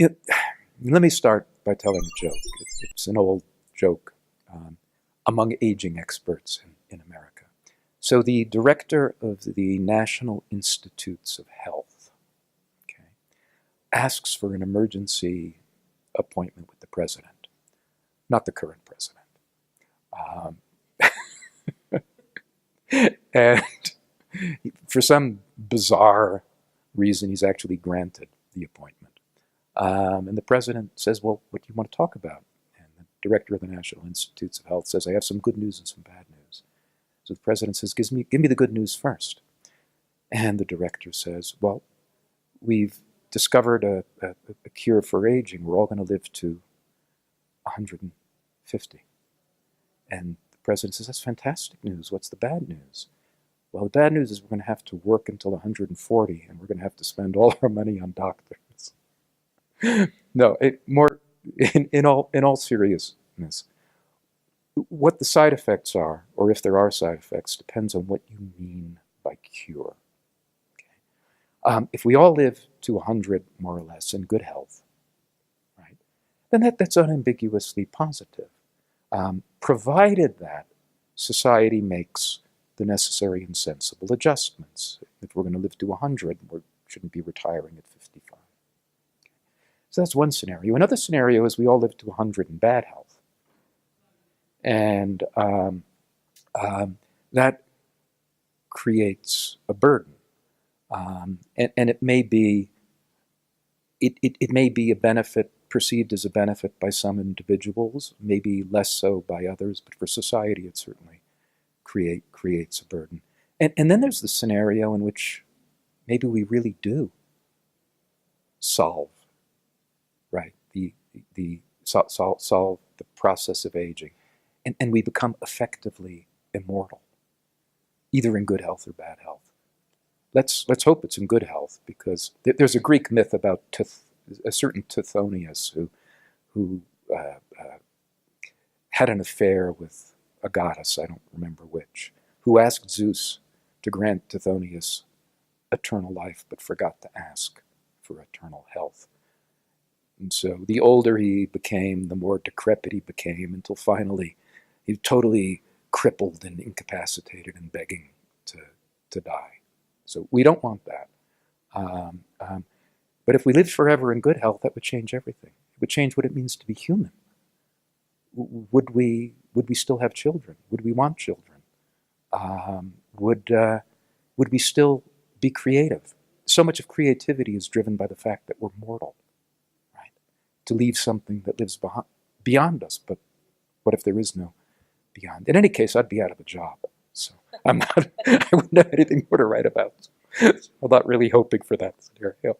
Let me start by telling a joke. It's an old joke among aging experts in America. So the director of the National Institutes of Health, okay, asks for an emergency appointment with the president, not the current president. And for some bizarre reason, he's actually granted the appointment. And the president says, well, what do you want to talk about? And the director of the National Institutes of Health says, I have some good news and some bad news. So the president says, give me the good news first. And the director says, well, we've discovered a cure for aging. We're all going to live to 150. And the president says, that's fantastic news. What's the bad news? Well, the bad news is we're going to have to work until 140, and we're going to have to spend all our money on doctors. No, in all seriousness, what the side effects are, or if there are side effects, depends on what you mean by cure. Okay? If we all live to 100, more or less, in good health, right, then that's unambiguously positive, provided that society makes the necessary and sensible adjustments. If we're going to live to 100, we shouldn't be retiring at 55. So that's one scenario. Another scenario is we all live to 100 in bad health. And that creates a burden. And it may be a benefit perceived as a benefit by some individuals, maybe less so by others, but for society it certainly creates a burden. And then there's the scenario in which maybe we really do solve, right, solve the process of aging, and we become effectively immortal, either in good health or bad health. Let's hope it's in good health, because there's a Greek myth about a certain Tithonius who had an affair with a goddess, I don't remember which, who asked Zeus to grant Tithonius eternal life, but forgot to ask for eternal health. And so the older he became, the more decrepit he became, until finally he was totally crippled and incapacitated and begging to die. So we don't want that. But if we lived forever in good health, that would change everything. It would change what it means to be human. Would we still have children? Would we want children? Would we still be creative? So much of creativity is driven by the fact that we're mortal, right? To leave something that lives beyond us, but what if there is no beyond? In any case, I'd be out of a job, so I wouldn't have anything more to write about. So I'm not really hoping for that scenario.